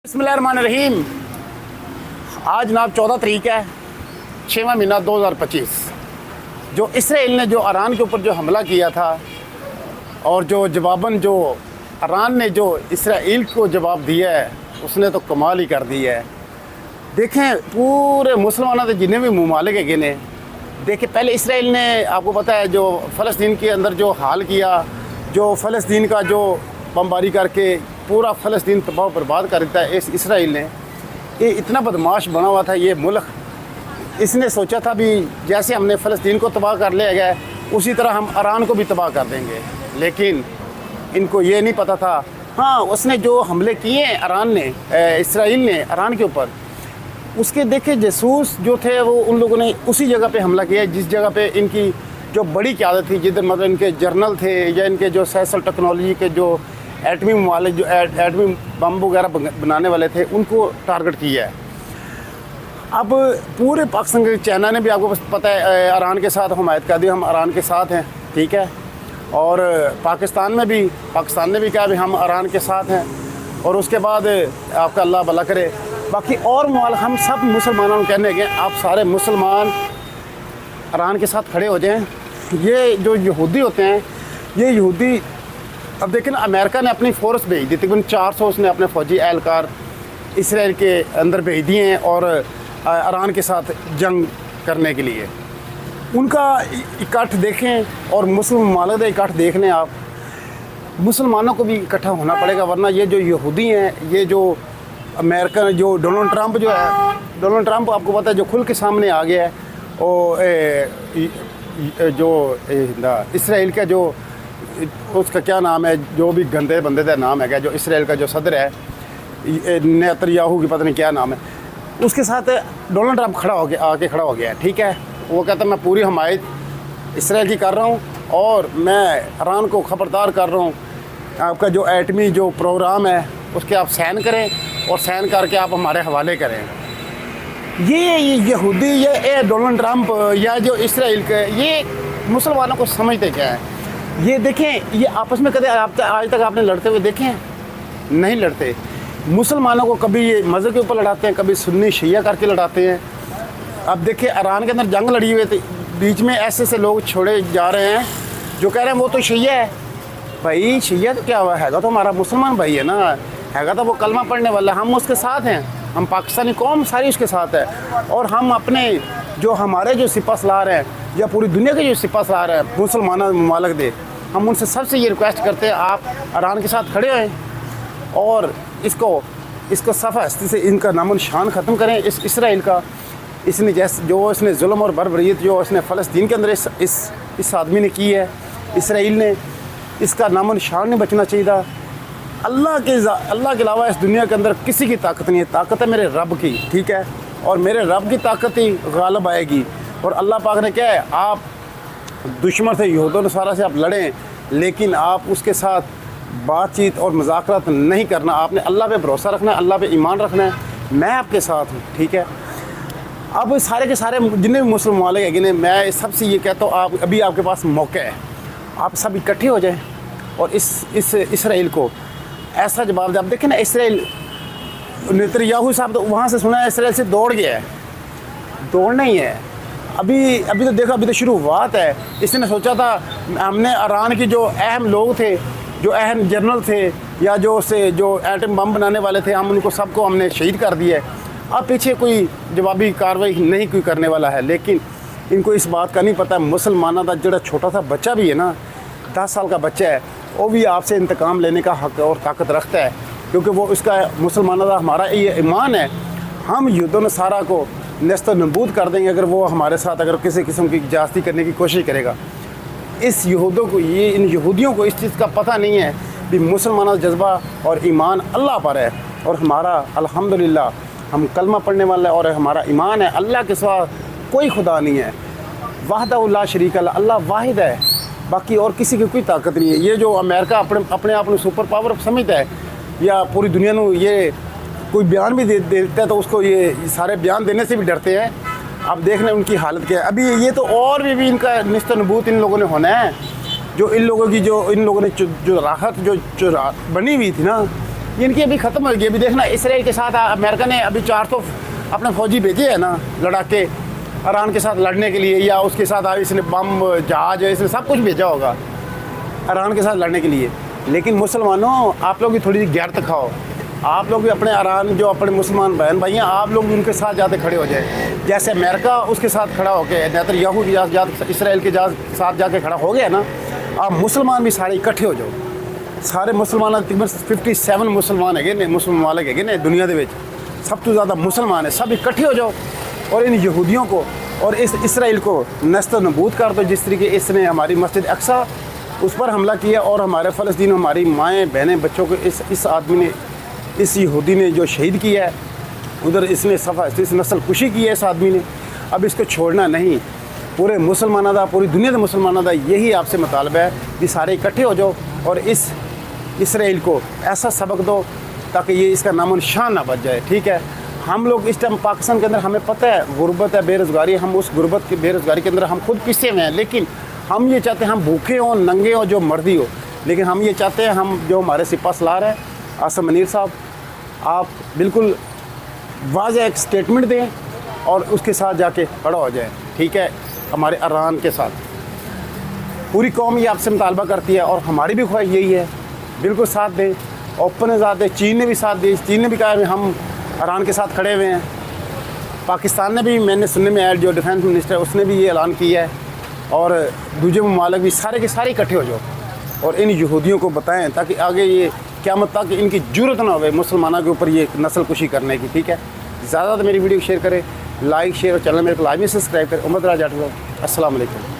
बिस्मिल्लाहिर्रहमानिर्रहीम। आज जनाब 14 तारीख है 6वां महीना 2025। जो इसराइल ने जो ईरान के ऊपर जो हमला किया था और जो जवाबन जो ईरान ने जो इसराइल को जवाब दिया है उसने तो कमाल ही कर दी है। देखें पूरे मुसलमानों के जितने भी ममालिक है गिने देखें, पहले इसराइल ने आपको पता है जो फ़लस्तीन के अंदर जो हाल किया, जो फ़लस्तीन का जो बमबारी करके पूरा फ़लस्तीन तबाह बर्बाद कर देता है। इस इसराइल ने ये इतना बदमाश बना हुआ था ये मुल्क, इसने सोचा था भी जैसे हमने फ़लस्तीन को तबाह कर लिया गया उसी तरह हम ईरान को भी तबाह कर देंगे, लेकिन इनको ये नहीं पता था। हाँ, उसने जो हमले किए हैं ईरान ने इसराइल ने ईरान के ऊपर, उसके देखे जासूस जो थे वो उन लोगों ने उसी जगह पे हमला किया जिस जगह पे इनकी जो बड़ी क़यादत थी, जिधर मतलब इनके जर्नल थे या इनके जो साइंसल टेक्नोलॉजी के जो एटमी वाले जो एटमी बम वगैरह बनाने वाले थे उनको टारगेट किया है। अब पूरे पाकिस्तान के चाइना ने भी आपको पता है ईरान के साथ हमायत कर दी, हम ईरान के साथ हैं, ठीक है। और पाकिस्तान ने भी कहा भी हम ईरान के साथ हैं। और उसके बाद आपका अल्लाह भला करे बाकी और हम सब मुसलमानों को कहने गए आप सारे मुसलमान ईरान के साथ खड़े हो जाएं। ये जो यहूदी होते हैं ये यहूदी, अब देखें ना, अमेरिका ने अपनी फ़ोर्स भेज दी तकरीबन 400 उसने अपने फ़ौजी एहलकार इसराइल के अंदर भेज दिए हैं और ईरान के साथ जंग करने के लिए। उनका इकट्ठ देखें और मुस्लिम ममालिक का इकट्ठ देख लें आप, मुसलमानों को भी इकट्ठा होना पड़ेगा, वरना ये जो यहूदी हैं, ये जो अमेरिका जो डोनाल्ड ट्रंप जो है, डोनाल्ड ट्रंप आपको पता है जो खुल के सामने आ गया है, और जो इसराइल का जो उसका क्या नाम है, जो भी गंदे बंदे का नाम है, जो इसराइल का जो सदर है नेतन्याहू की पता नहीं क्या नाम है, उसके साथ डोनाल्ड ट्रंप आके खड़ा हो गया है, ठीक है। वो कहता है मैं पूरी हमायत इसराइल की कर रहा हूँ और मैं ईरान को ख़बरदार कर रहा हूँ, आपका जो एटमी जो प्रोग्राम है उसके आप साइन करें और साइन करके आप हमारे हवाले करें। ये यहूदी ये डोनाल्ड ट्रंप या जो इसराइल के ये मुसलमानों को समझते क्या है। ये देखें, ये आपस में कदे आज तक आपने लड़ते हुए देखे हैं? नहीं लड़ते। मुसलमानों को कभी ये मज़हब के ऊपर लड़ाते हैं, कभी सुन्नी शिया करके लड़ाते हैं। अब देखिए ईरान के अंदर जंग लड़ी हुई थी, बीच में ऐसे लोग छोड़े जा रहे हैं जो कह रहे हैं वो तो शिया है। भाई शिया तो क्या हुआ है, तो हमारा मुसलमान भाई है ना, हैगा तो वो कलमा पढ़ने वाला, हम उसके साथ हैं, हम पाकिस्तानी कौम सारी उसके साथ है। और हम अपने जो हमारे जो सिपा सलार हैं या पूरी दुनिया के जो सिपा सलार हैं मुसलमान ममालिक दे, हम उनसे सबसे ये रिक्वेस्ट करते हैं आप ईरान के साथ खड़े हों और इसको सफ़ा हस्ती से इनका नामो निशान ख़त्म करें। इस इसराइल का इसने जो इसने जुल्म और बर्बरियत जो इसने फ़लस्तीन के अंदर इस आदमी ने की है, इसराइल ने, इसका नामो निशान नहीं बचना चाहिए था। अल्लाह के अलावा इस दुनिया के अंदर किसी की ताकत नहीं है, ताकत है मेरे रब की, ठीक है। और मेरे रब की ताकत ही गालिब आएगी। और अल्लाह पाक ने क्या है, आप दुश्मन से यहूद नसारा से आप लड़ें, लेकिन आप उसके साथ बातचीत और मुज़ाकरात नहीं करना, आपने अल्लाह पे भरोसा रखना है, अल्लाह पे ईमान रखना है, मैं आपके साथ हूँ, ठीक है। अब सारे के सारे जितने भी मुस्लिम ममालिक है गिने, मैं सबसे ये कहता हूँ आप अभी आपके पास मौका है, आप सब इकट्ठे हो जाएं और इस इसराइल को ऐसा जवाब दे। आप देखें ना, इसराइल नेतन्याहू साहब तो वहाँ से सुना है इसराइल से दौड़ गया है, दौड़ना ही है। अभी तो देखो, अभी तो शुरुआत है। इसने सोचा था हमने ईरान की जो अहम लोग थे, जो अहम जनरल थे या जो एटम बम बनाने वाले थे, हम उनको सबको हमने शहीद कर दिया है। अब पीछे कोई जवाबी कार्रवाई नहीं कोई करने वाला है, लेकिन इनको इस बात का नहीं पता मुसलमानों का जो छोटा सा बच्चा भी है ना, 10 साल का बच्चा है, वो भी आपसे इंतकाम लेने का हक़ और ताकत रखता है, क्योंकि वो उसका मुसलमानों का हमारा ये ईमान है। हम यहूद नसारा को नेस्त नबूद कर देंगे अगर वो हमारे साथ अगर किसी किस्म की जास्ती करने की कोशिश करेगा। इन यहूदियों को इस चीज़ का पता नहीं है कि मुसलमानों का जज्बा और ईमान अल्लाह पर है, और हमारा अल्हम्दुलिल्लाह हम कलमा पढ़ने वाले और हमारा ईमान है अल्लाह के सिवा कोई खुदा नहीं है, वहदहू ला शरीका लह, अल्लाह वाहिद है, बाकी और किसी की कोई ताकत नहीं है। ये जो अमेरिका अपने आप में सुपर पावर समझता है या पूरी दुनिया में ये कोई बयान भी देता है तो उसको ये सारे बयान देने से भी डरते हैं। आप देख लें उनकी हालत क्या है। अभी ये तो और भी इनका निस्त नबूत इन लोगों ने होना है, जो इन लोगों की जो इन लोगों ने जो राहत जो बनी हुई थी ना, इनकी अभी ख़त्म होगी। अभी देखना इसराइल के साथ अमेरिका ने अभी 400 अपने फौजी भेजे हैं ना लड़ाके ईरान के साथ लड़ने के लिए, या उसके साथ इसने बम जहाज इसने सब कुछ भेजा होगा ईरान के साथ लड़ने के लिए। लेकिन मुसलमानों, आप लोग भी थोड़ी सी गैरत खाओ, आप लोग भी अपने ईरान जो अपने मुसलमान बहन भाई हैं, आप लोग भी उनके साथ जाते खड़े हो जाए। जैसे अमेरिका उसके साथ खड़ा होकर नेतन्याहू के इसराइल के साथ जाके खड़ा हो गया ना, आप मुसलमान भी सारे इकट्ठे हो जाओ। सारे मुसलमान तकरीबन 57 मुसलमान है ने, मुस्लिम मालिक है ने दुनिया के सब तो ज़्यादा मुसलमान है, सब इकट्ठे हो जाओ और इन यहूदियों को और इस इसराइल को नस्तो नबूद कर दो। जिस तरीके इसने हमारी मस्जिद अक्सा उस पर हमला किया और हमारे फ़लस्तीन, हमारी माएँ बहनें बच्चों को इस आदमी ने, इस यहूदी ने जो शहीद किया है, उधर इसने इस नस्ल कुशी की है इस आदमी ने। अब इसको छोड़ना नहीं, पूरे मुसलमानों का, पूरी दुनिया के मुसलमानों का यही आपसे मुतालबा है कि सारे इकट्ठे हो जाओ और इस इसराइल को ऐसा सबक दो ताकि ये इसका नामो निशान ना बच जाए। ठीक है, हम लोग इस टाइम पाकिस्तान के अंदर हमें पता है गुर्बत है, बेरोज़गारी, हम उस गुर्बत की बेरोज़गारी के अंदर हम खुद पिसे हुए हैं। लेकिन हम ये चाहते हैं हम भूखे हों, नंगे हों, जो मर्दी हो, लेकिन हम ये चाहते हैं हम जो हमारे सिपा सलार हैं आसिम मुनीर साहब, आप बिल्कुल वाज़ेह एक स्टेटमेंट दें और उसके साथ जाके खड़ा हो जाए। ठीक है, हमारे ईरान के साथ पूरी कौम ये आपसे मुतालबा करती है और हमारी भी ख्वाहिश यही है, बिल्कुल साथ दें, ओपन साथ दें। चीन ने भी साथ दी, चीन ने भी कहा हम ईरान के साथ खड़े हुए हैं। पाकिस्तान ने भी, मैंने सुनने में आया, जो डिफेंस मिनिस्टर उसने भी ये ऐलान किया है और दूसरे ममालिक भी सारे के सारे इकट्ठे हो जाओ और इन यहूदियों को बताएं ताकि आगे ये क़यामत तक इनकी ज़रूरत ना हो मुसलमानों के ऊपर ये नस्ल कुशी करने की। ठीक है, ज़्यादा तो मेरी वीडियो शेयर करें, लाइक शेयर और चैनल मेरे को लाइव में सब्सक्राइब करें। उम्मीद राज अस्सलाम वालेकुम।